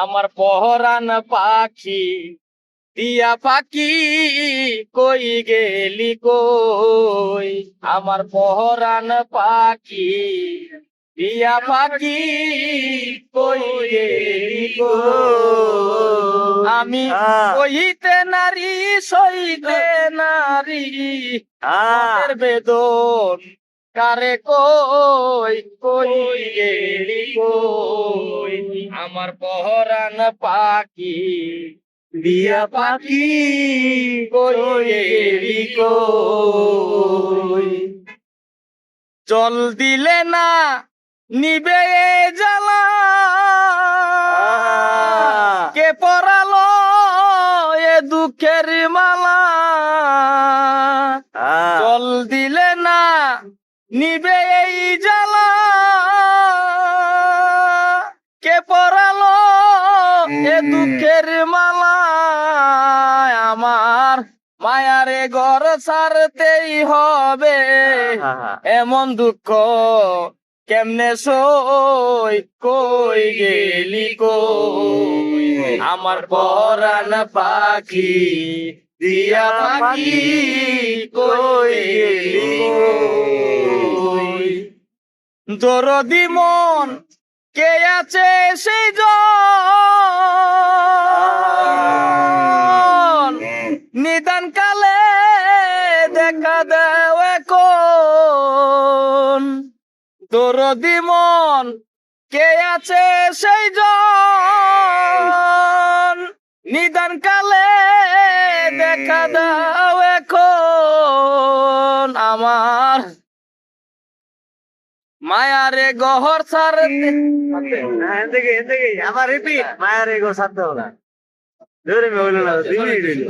আমার পহরান পাখি টিয়া পাখি কই গেলি কই, আমার পহরান পাখি টিয়া পাখি কই গেলি কই। আমি কইতে নারী সইতে নারী মনের বেদন কারে কই কই গেলি কই, আমার পহরান পাখি দিয়া পাখি কই গেলি কই। জল দিলে না নিবে এ জ্বালা, কে পরালো এ দুঃখের মালা। জল দিলে না নিবে এই জ্বালা, কে পরালো এ দুঃখের মালা। আমার মায়ারে ঘর ছাড়তেই হবে, এমন দুঃখ কেমনে সই কই গেলি কই, আমার পরাণ পাখি দিয়া পাখি কই গেলি কই। দরদি মন কে আছে সেই জন, নিদান কালে দেখা দেও এখন। দরদি মন কে আছে সেই জন, নিদান কালে দেখা দাও এখন। আমার মায়ারে গহর ছাড়তে আমার রিপিট মায়ের এগো সাথে ওরা ধরে হইলো না 2 মিনিট হইলো।